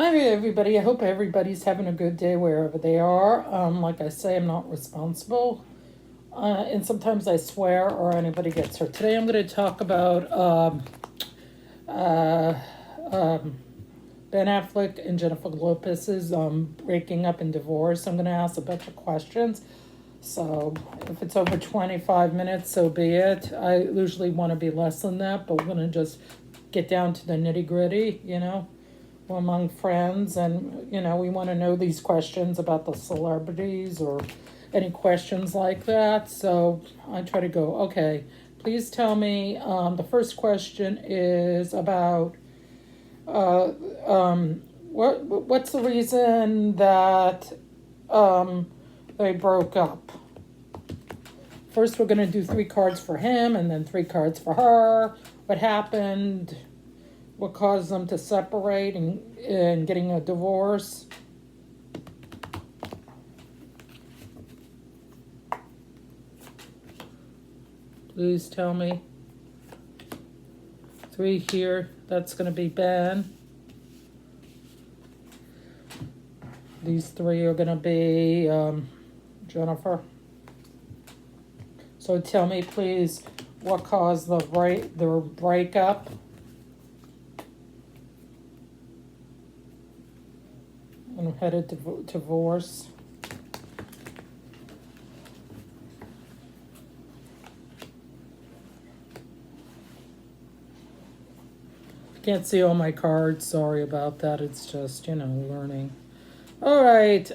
Hi, everybody. I hope everybody's having a good day wherever they are. Like I say, I'm not responsible. And sometimes I swear or anybody gets hurt. Today I'm going to talk about uh, um, Ben Affleck and Jennifer Lopez's breaking up and divorce. I'm going to ask a bunch of questions. So if it's over 25 minutes, so be it. I usually want to be less than that, but we're going to just get down to the nitty gritty. Among friends, and we want to know these questions about the celebrities or any questions like that. So I try to go, okay, please tell me. The first question is about what's the reason that they broke up. First, we're going to do 3 cards for him and then 3 cards for her. What happened? What caused them to separate and getting a divorce? Please tell me. 3 here. That's going to be Ben. These 3 are going to be Jennifer. So tell me, please, what caused the breakup? And headed to divorce. I can't see all my cards. Sorry about that. It's just, learning. All right.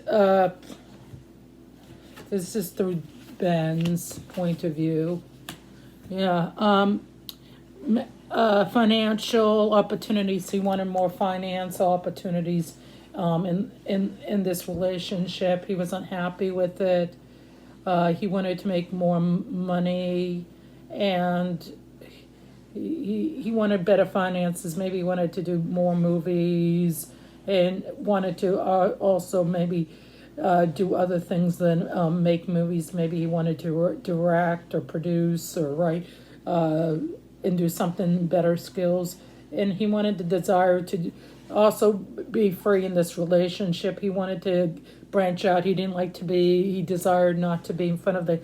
This is through Ben's point of view. Yeah. Financial opportunities. He wanted more financial opportunities. In this relationship, he wasn't happy with it. He wanted to make more money, and he wanted better finances. Maybe he wanted to do more movies, and wanted to also maybe do other things than make movies. Maybe he wanted to direct or produce or write and do something better skills. And he wanted the desire to also be free in this relationship. He wanted to branch out. He desired not to be in front of the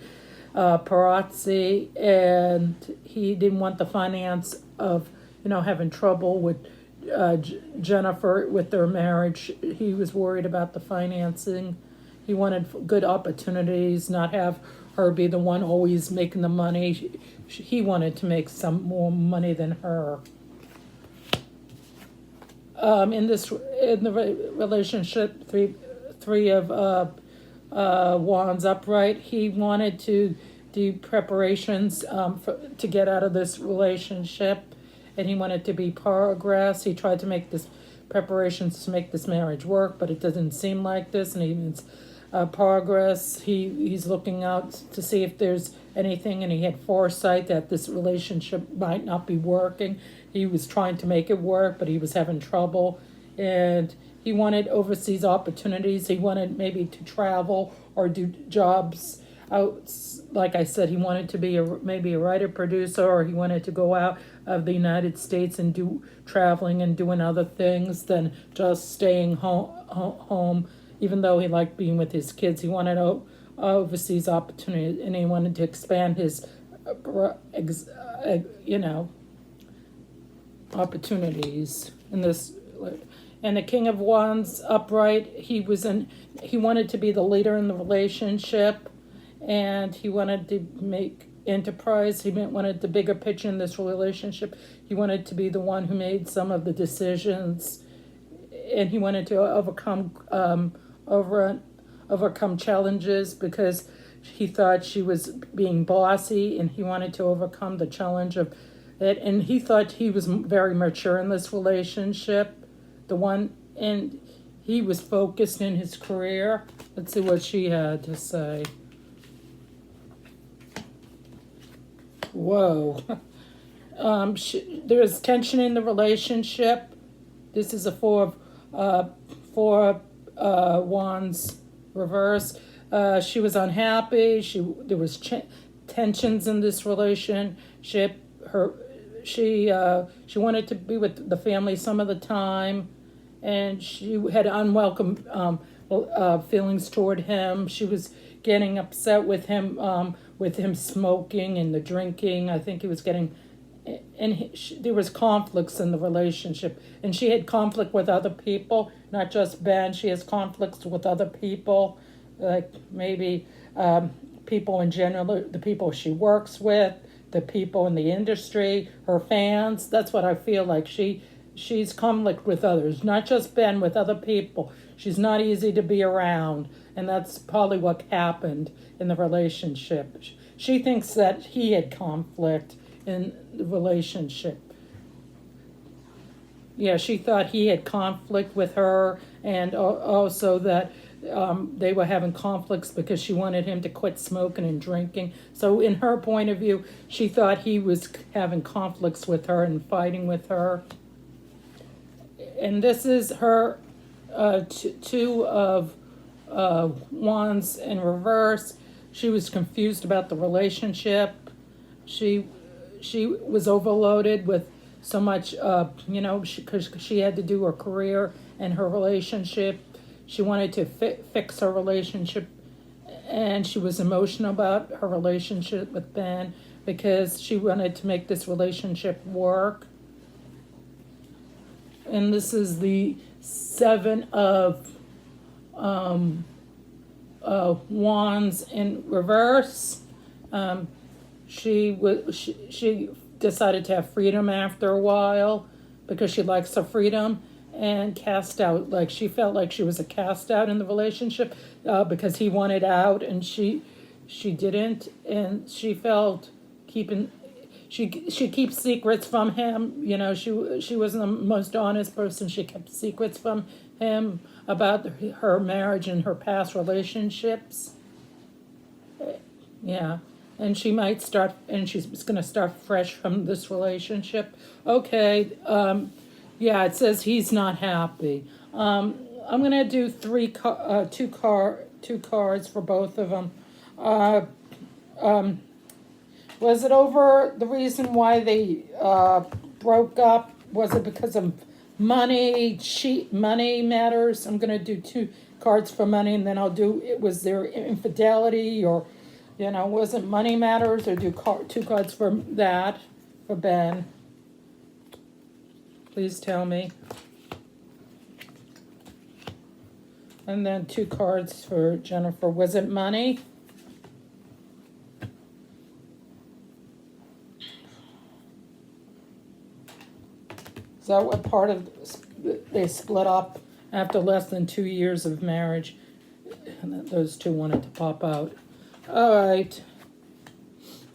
paparazzi, and he didn't want the finance of, having trouble with Jennifer with their marriage. He was worried about the financing. He wanted good opportunities, not have her be the one always making the money. He wanted to make some more money than her. In the relationship, three of wands upright, he wanted to do preparations to get out of this relationship, and he wanted to be progress. He tried to make this preparations to make this marriage work, but it doesn't seem like this, and he needs progress. He's looking out to see if there's anything, and he had foresight that this relationship might not be working. He was trying to make it work, but he was having trouble, and he wanted overseas opportunities. He wanted maybe to travel or do jobs out. Like I said, he wanted to be maybe a writer, producer, or he wanted to go out of the United States and do traveling and doing other things than just staying home. Even though he liked being with his kids, he wanted overseas opportunity, and he wanted to expand his, opportunities in this. And the King of Wands upright, he wanted to be the leader in the relationship, and he wanted to make enterprise. He wanted the bigger picture in this relationship. He wanted to be the one who made some of the decisions, and he wanted to overcome challenges because he thought she was being bossy, and he wanted to overcome the challenge of it. And he thought he was very mature in this relationship. And he was focused in his career. Let's see what she had to say. Whoa. There's tension in the relationship. This is a four wands reverse. She was unhappy. There was tensions in this relationship. She wanted to be with the family some of the time, and she had unwelcome feelings toward him. She was getting upset with him smoking and the drinking. I think he was getting, and there was conflicts in the relationship, and she had conflict with other people, not just Ben. She has conflicts with other people, like maybe people in general, the people she works with, the people in the industry, her fans. That's what I feel like. She's conflict with others, not just Ben, with other people. She's not easy to be around, and that's probably what happened in the relationship. She thinks that he had conflict in the relationship. Yeah, she thought he had conflict with her, and also that they were having conflicts because she wanted him to quit smoking and drinking. So, in her point of view, she thought he was having conflicts with her and fighting with her. And this is her two of wands in reverse. She was confused about the relationship. She was overloaded with so much, because she had to do her career and her relationship. She wanted to fix her relationship, and she was emotional about her relationship with Ben because she wanted to make this relationship work. And this is the seven of wands in reverse. She decided to have freedom after a while because she likes her freedom, and cast out. Like she felt like she was a cast out in the relationship because he wanted out and she didn't, and she felt keeping. She keeps secrets from him. She wasn't the most honest person. She kept secrets from him about her marriage and her past relationships. Yeah. And she might start, and she's going to start fresh from this relationship. Okay. Yeah, it says he's not happy. I'm going to do two cards for both of them. Was it over the reason why they broke up? Was it because of money? Money matters. I'm going to do two cards for money, and then I'll do, was there infidelity, or, was it money matters, or do two cards for that, for Ben? Please tell me. And then two cards for Jennifer. Was it money? Is that what part of they split up after less than 2 years of marriage? And those two wanted to pop out. All right.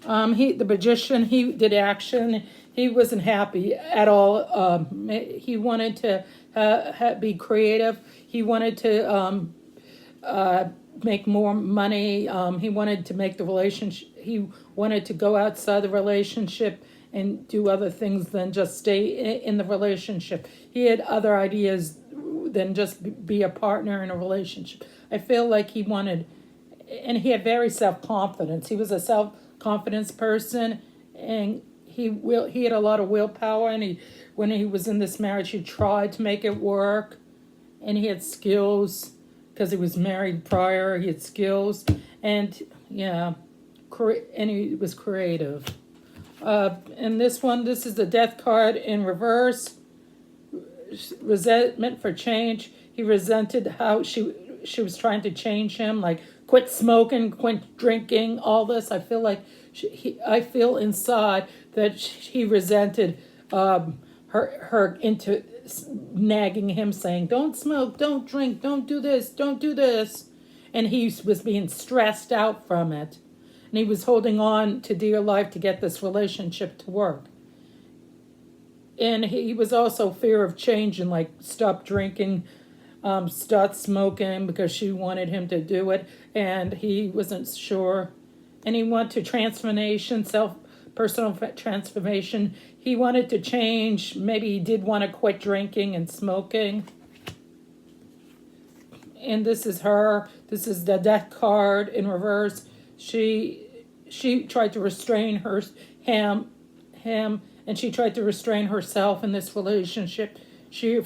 The magician, he did action. He wasn't happy at all. He wanted to be creative. He wanted to make more money. He wanted to make the relationship. He wanted to go outside the relationship and do other things than just stay in the relationship. He had other ideas than just be a partner in a relationship. I feel like he wanted, and he had very self-confidence. He was a self-confidence person, and he had a lot of willpower, and when he was in this marriage, he tried to make it work, and he had skills because he was married prior. He had skills, and yeah, and he was creative. And this is the death card in reverse. Resentment for change. He resented how she was trying to change him, like quit smoking, quit drinking, all this. I feel like I feel inside that he resented her into nagging him, saying, "Don't smoke, don't drink, don't do this, don't do this," and he was being stressed out from it. And he was holding on to dear life to get this relationship to work. And he was also fear of change, and like stop drinking, start smoking, because she wanted him to do it, and he wasn't sure. And he wanted transformation, personal transformation. He wanted to change. Maybe he did want to quit drinking and smoking. And this is her. This is the death card in reverse. She tried to restrain him, and she tried to restrain herself in this relationship. She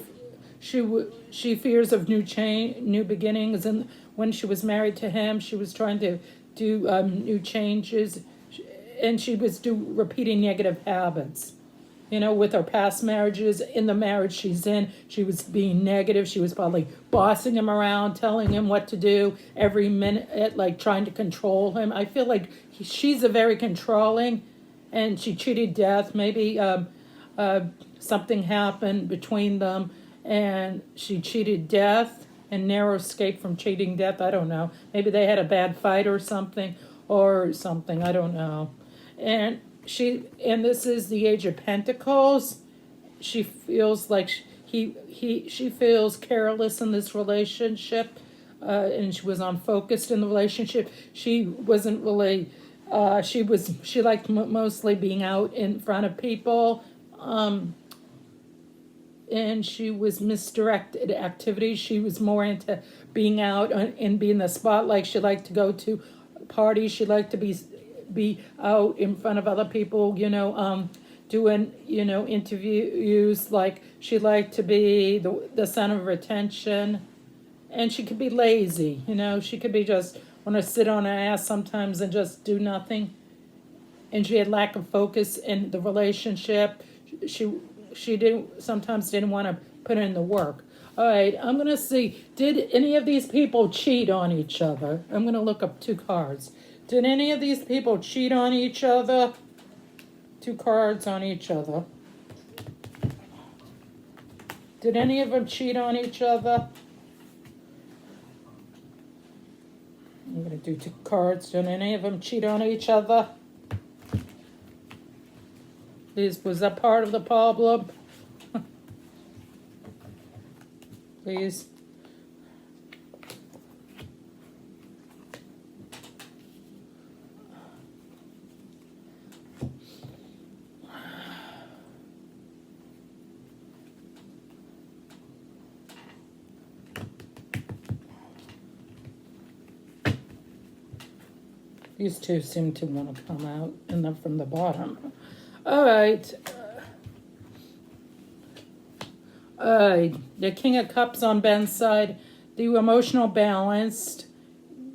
she fears of new beginnings, and when she was married to him, she was trying to do new changes, and she was repeating negative habits. With her past marriages, in the marriage she's in, she was being negative. She was probably bossing him around, telling him what to do every minute, like trying to control him. I feel like she's a very controlling, and she cheated death. Maybe something happened between them, and she cheated death and narrow escape from cheating death. I don't know. Maybe they had a bad fight or something, I don't know. And this is the Age of Pentacles. She feels like she feels careless in this relationship, and she was unfocused in the relationship. She wasn't really. She liked mostly being out in front of people, and she was misdirected activities. She was more into being out and being the spotlight. She liked to go to parties. She liked to be out in front of other people, doing, interviews. Like, she liked to be the center of attention. And she could be lazy, she could be just want to sit on her ass sometimes and just do nothing. And she had lack of focus in the relationship. She sometimes didn't want to put in the work. All right, I'm going to see, did any of these people cheat on each other? I'm going to look up 2 cards. Did any of these people cheat on each other? 2 cards on each other. Did any of them cheat on each other? I'm going to do 2 cards. Did any of them cheat on each other? Was that part of the problem? Please. These 2 seem to want to come out, and then from the bottom. All right. The King of Cups on Ben's side. The emotional balanced,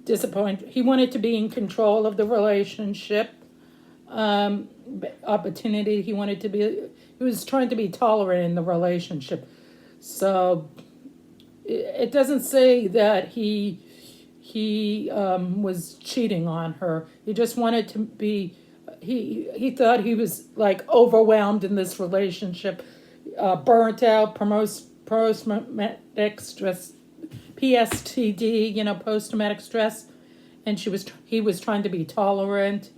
disappointed. He wanted to be in control of the relationship. Opportunity. He was trying to be tolerant in the relationship. So it doesn't say that he was cheating on her. He just wanted to be. He thought he was like overwhelmed in this relationship, burnt out, post-traumatic stress, PSTD, post-traumatic stress, and he was trying to be tolerant,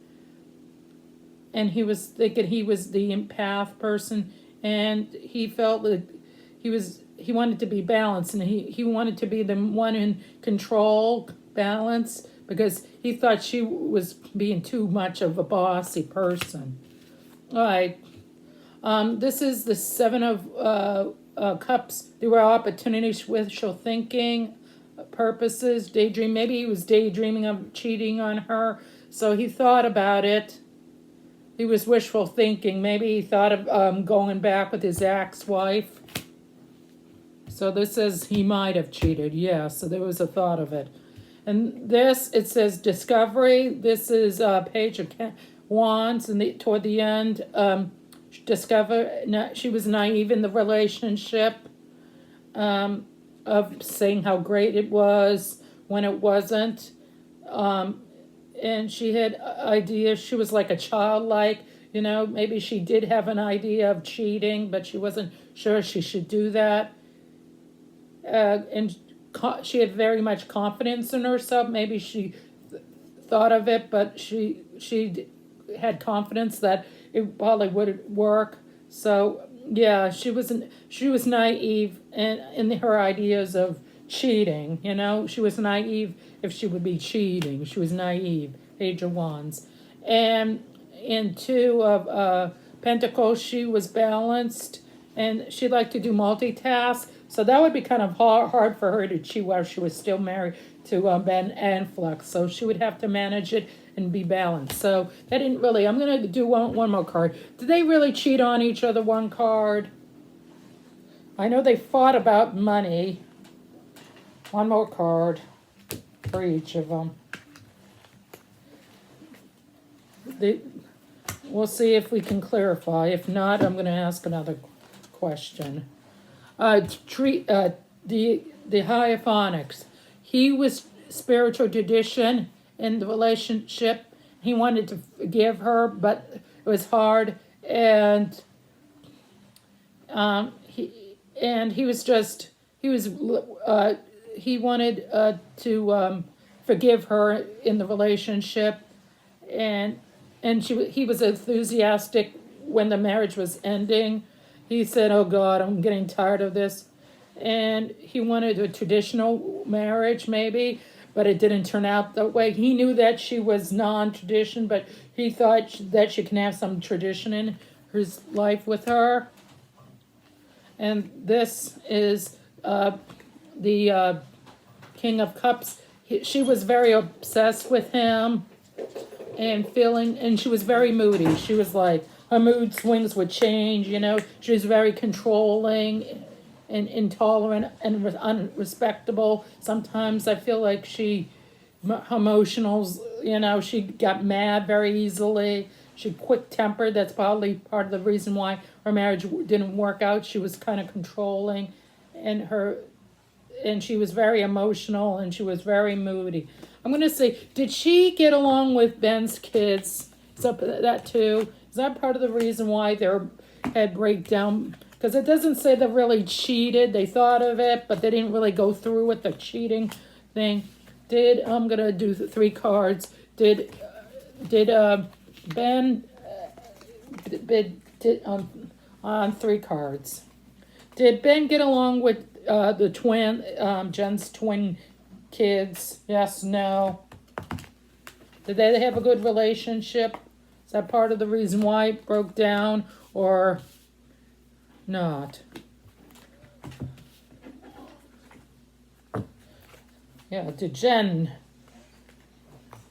and he was thinking he was the empath person, and he felt that he wanted to be balanced, and he wanted to be the one in control, balance, because he thought she was being too much of a bossy person. All right. This is the 7 of Cups. There were opportunities, wishful thinking, purposes, daydream. Maybe he was daydreaming of cheating on her, so he thought about it. He was wishful thinking. Maybe he thought of going back with his ex-wife. So this says he might have cheated. Yeah, so there was a thought of it. And this, it says discovery. This is Page of Wands, and toward the end, she was naive in the relationship, of saying how great it was when it wasn't. And she had ideas. She was like a childlike, maybe she did have an idea of cheating, but she wasn't sure she should do that. And she had very much confidence in herself. Maybe she thought of it, but she had confidence that it probably would work. So yeah, she was naive in her ideas of cheating. She was naive if she would be cheating. She was naive. Page of Wands, and in 2 of Pentacles, she was balanced, and she liked to do multitask. So that would be kind of hard for her to cheat while she was still married to Ben Affleck. So she would have to manage it and be balanced. So that didn't really. I'm going to do one more card. Did they really cheat on each other? 1 card. I know they fought about money. One more card for each of them. We'll see if we can clarify. If not, I'm going to ask another question. The Hierophonics. He was spiritual tradition in the relationship. He wanted to forgive her, but it was hard, and he wanted to forgive her in the relationship, and he was enthusiastic when the marriage was ending. He said, "Oh God, I'm getting tired of this," and he wanted a traditional marriage maybe, but it didn't turn out that way. He knew that she was non-tradition, but he thought that she can have some tradition in his life with her. And this is the King of Cups. She was very obsessed with him and she was very moody. She was like, her mood swings would change, She was very controlling and intolerant and unrespectable. Sometimes I feel like her emotionals, she got mad very easily. She quick-tempered. That's probably part of the reason why her marriage didn't work out. She was kind of controlling, and she was very emotional, and she was very moody. I'm going to say, did she get along with Ben's kids? That too? Is that part of the reason why their head breakdown? Because it doesn't say they really cheated. They thought of it, but they didn't really go through with the cheating thing. I'm going to do 3 cards. Did Ben on 3 cards? Did Ben get along with Jen's twin kids? Yes, no. Did they have a good relationship? Is that part of the reason why it broke down or not? Yeah, did Jen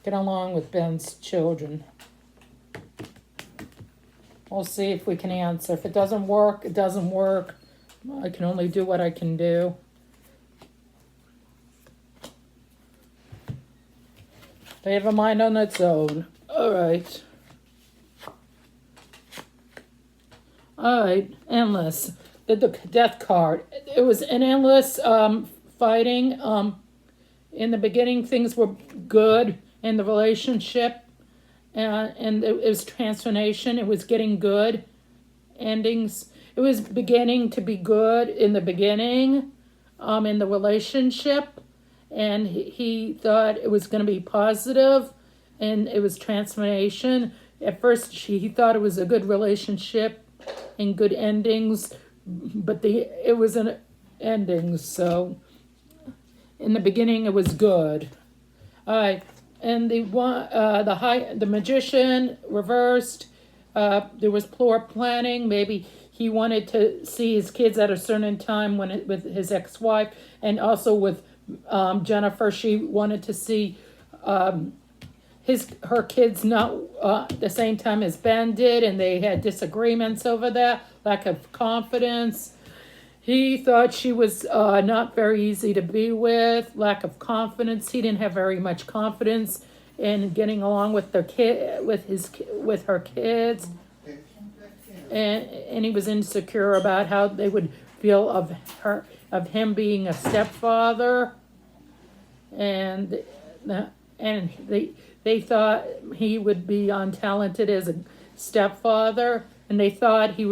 get along with Ben's children? We'll see if we can answer. If it doesn't work, it doesn't work. I can only do what I can do. They have a mind on its own. All right, endless. The death card. It was an endless fighting. In the beginning, things were good in the relationship, and it was transformation. It was getting good endings. It was beginning to be good in the beginning, in the relationship, and he thought it was going to be positive, and it was transformation. At first, he thought it was a good relationship and good endings, but it was an ending. So, in the beginning, it was good. All right, and the magician reversed. There was poor planning. Maybe he wanted to see his kids at a certain time with his ex-wife, and also with Jennifer. She wanted to see her kids not the same time as Ben did, and they had disagreements over that, lack of confidence. He thought she was not very easy to be with, lack of confidence. He didn't have very much confidence in getting along with her kids, and he was insecure about how they would feel of him being a stepfather, and they thought he would be untalented as a stepfather, and they thought he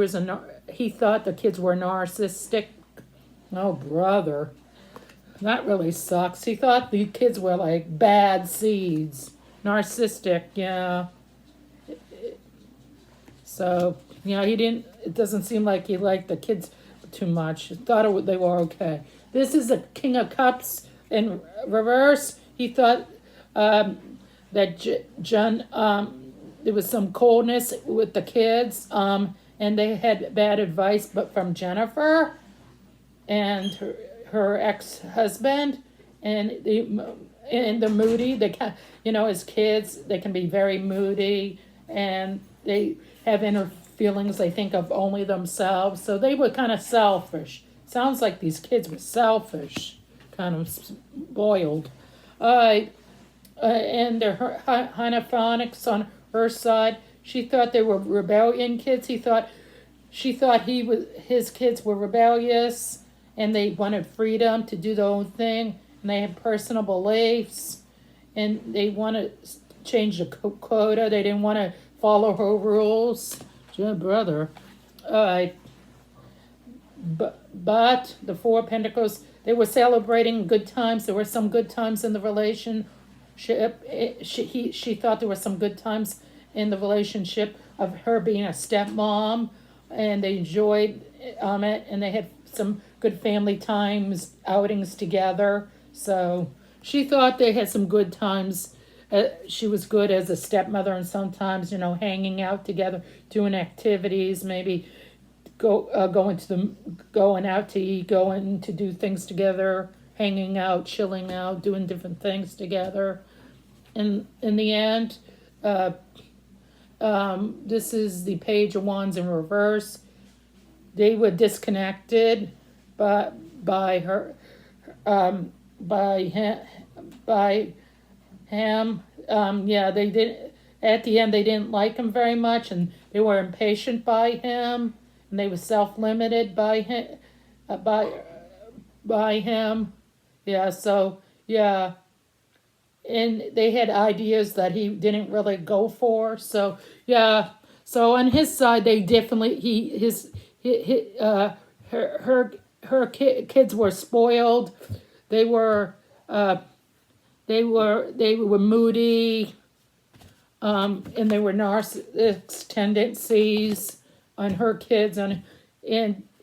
thought the kids were narcissistic. Oh, brother. That really sucks. He thought the kids were like bad seeds. Narcissistic, yeah. So, it doesn't seem like he liked the kids too much. He thought they were okay. This is the King of Cups in reverse. He thought that Jen, there was some coldness with the kids, and they had bad advice, but from Jennifer and her ex-husband, and the moody. They can, as kids, they can be very moody, and they have inner feelings. They think of only themselves, so they were kind of selfish. sounds like these kids were selfish, kind of spoiled. Uh, and the Hierophonics on her side, she thought they were rebellion kids. She thought his kids were rebellious, and they wanted freedom to do their own thing, and they had personal beliefs, and they wanted to change the quota. They didn't want to follow her rules. Your brother. But the Four of Pentacles, they were celebrating good times. There were some good times in the relationship. She thought there were some good times in the relationship of her being a stepmom, and they enjoyed it, and they had some good family times, outings together. So she thought they had some good times. She was good as a stepmother, and sometimes, hanging out together, doing activities, maybe going out to eat, going to do things together, hanging out, chilling out, doing different things together. And in the end, this is the Page of Wands in reverse. They were disconnected by him. They did. At the end, they didn't like him very much, and they were impatient by him, and they were self-limited by him. By him, yeah. So yeah, and they had ideas that he didn't really go for. So yeah. So on his side, they definitely her kids were spoiled. They were moody, and they were narcissistic tendencies on her kids, and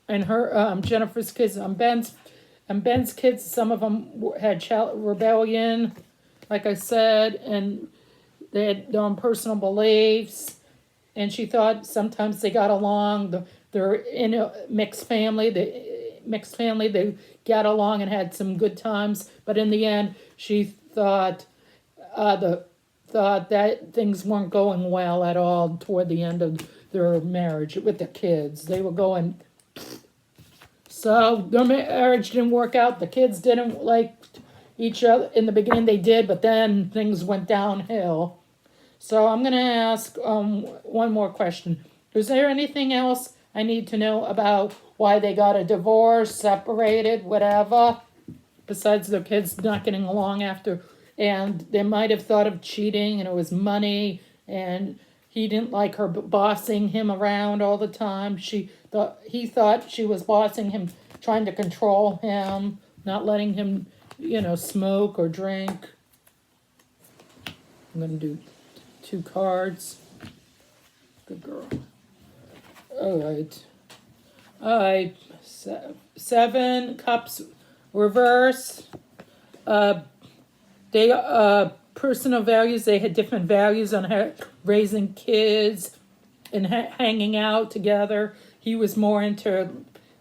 her Jennifer's kids, on Ben's kids. Some of them had child rebellion, like I said, and they had their own personal beliefs. And she thought sometimes they got along. They're in a mixed family. They got along and had some good times. But in the end, she thought that things weren't going well at all toward the end of their marriage with the kids. They were going. So their marriage didn't work out. The kids didn't like each other. In the beginning they did, but then things went downhill. So I'm going to ask one more question. Is there anything else I need to know about why they got a divorce, separated, whatever, besides their kids not getting along after? And they might have thought of cheating, and it was money, and he didn't like her bossing him around all the time. He thought she was bossing him, trying to control him, not letting him, smoke or drink. I'm going to do 2 cards. Good girl. All right. 7 cups reverse. They personal values. They had different values on raising kids and hanging out together. He was more into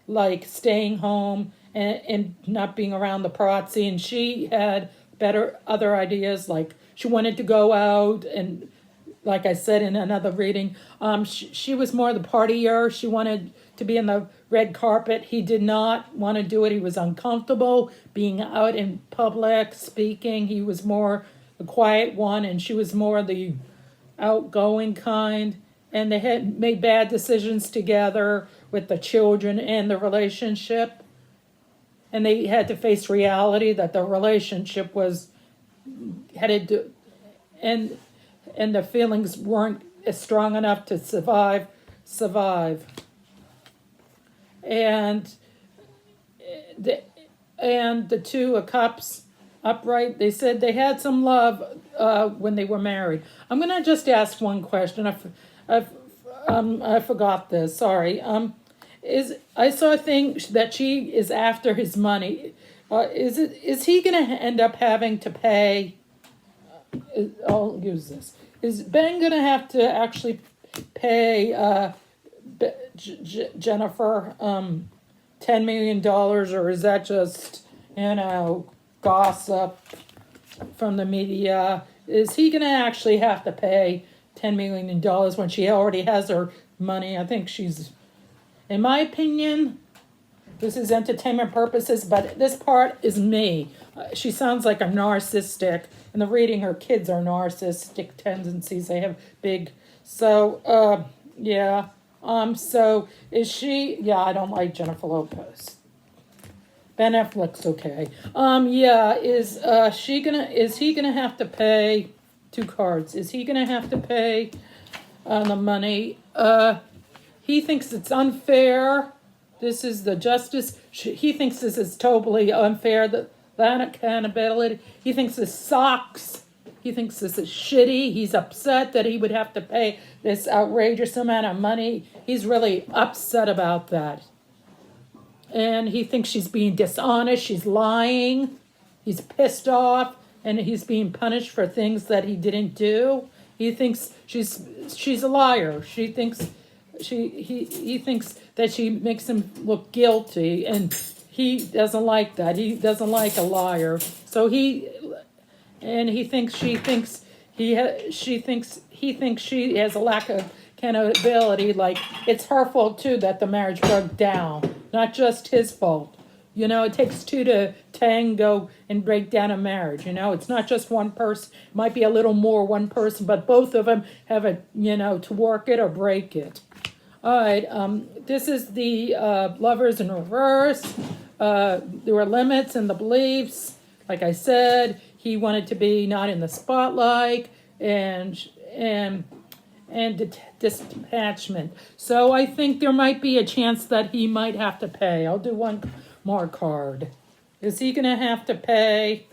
like staying home and not being around the paparazzi, and she had other ideas, like she wanted to go out, and like I said in another reading, she was more the partier. She wanted to be in the red carpet. He did not want to do it. He was uncomfortable being out in public, speaking. He was more the quiet one, and she was more the outgoing kind. And they had made bad decisions together with the children and the relationship. And they had to face reality that the relationship was headed to, and the feelings weren't strong enough to survive. And the 2 of Cups upright, they said they had some love when they were married. I'm gonna just ask one question. I forgot this. Sorry. I saw a thing that she is after his money. Is he gonna end up having to pay? I'll use this. Is Ben gonna have to actually pay Jennifer $10 million, or is that just gossip from the media? Is he gonna actually have to pay $10 million when she already has her money? I think she's, in my opinion, This is entertainment purposes, but this part is me. She sounds like a narcissistic. In the reading, her kids are narcissistic tendencies. They have big. So, yeah. So is she? Yeah, I don't like Jennifer Lopez. Ben Affleck's okay. Yeah. Is he gonna have to pay? Two cards. Is he gonna have to pay the money? He thinks it's unfair. This is the justice. He thinks this is totally unfair. That accountability. He thinks this sucks. He thinks this is shitty. He's upset that he would have to pay this outrageous amount of money. He's really upset about that. And he thinks she's being dishonest. She's lying. He's pissed off. And he's being punished for things that he didn't do. He thinks she's a liar. He thinks that she makes him look guilty, and he doesn't like that. He doesn't like a liar. So he thinks she has a lack of accountability. Like it's her fault too that the marriage broke down, not just his fault. You know, it takes two to tango and break down a marriage. You know, it's not just one person. It might be a little more one person, but both of them have to work it or break it. All right, this is the lovers in reverse. There were limits in the beliefs. Like I said, he wanted to be not in the spotlight and detachment. So I think there might be a chance that he might have to pay. I'll do one more card. Is he going to have to pay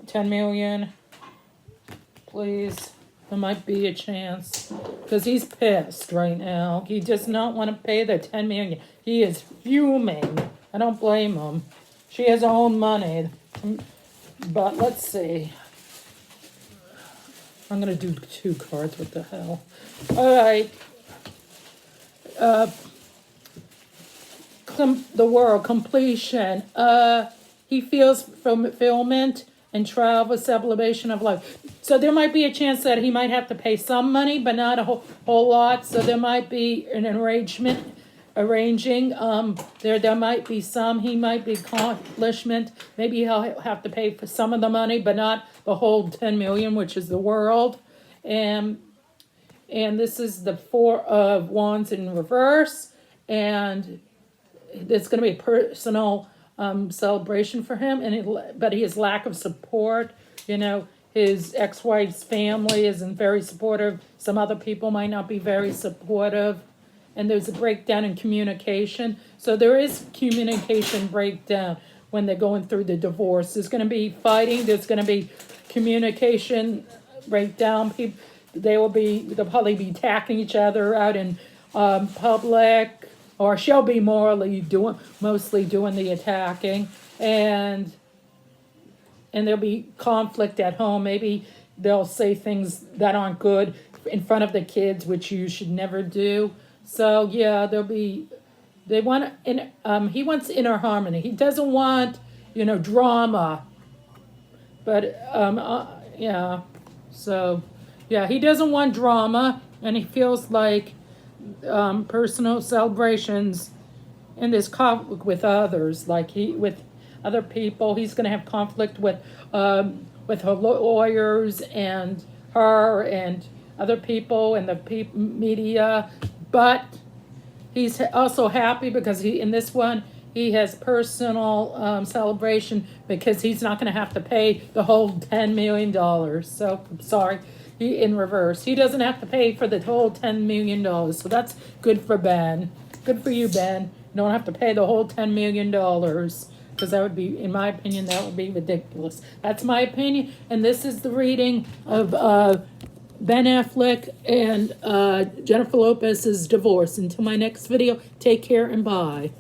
$10 million? Please. There might be a chance. Because he's pissed right now. He does not want to pay the $10 million. He is fuming. I don't blame him. She has her own money. But let's see. I'm going to do two cards. What the hell? All right. The world completion. He feels fulfillment and travel, celebration of life. So there might be a chance that he might have to pay some money, but not a whole lot. So there might be an arranging. There might be some. He might be accomplishment. Maybe he'll have to pay for some of the money, but not the whole 10 million, which is the world. And this is the Four of Wands in reverse, and it's going to be a personal celebration for him, but his lack of support, his ex-wife's family isn't very supportive. Some other people might not be very supportive, and there's a breakdown in communication. So there is communication breakdown when they're going through the divorce. There's going to be fighting. There's going to be communication breakdown. They'll probably be attacking each other out in public. Or she'll be mostly doing the attacking, and there'll be conflict at home. Maybe they'll say things that aren't good in front of the kids, which you should never do. So yeah, he wants inner harmony. He doesn't want drama. But yeah, so yeah, he doesn't want drama, and he feels like personal celebrations, and there's conflict with others, with other people. He's going to have conflict with her lawyers and her and other people and the media, but he's also happy because in this one he has personal celebration because he's not going to have to pay the whole $10 million. So I'm sorry. In reverse. He doesn't have to pay for the whole $10 million. So that's good for Ben. Good for you, Ben. You don't have to pay the whole $10 million. Because that would be, in my opinion, that would be ridiculous. That's my opinion. And this is the reading of Ben Affleck and Jennifer Lopez's divorce. Until my next video, take care and bye.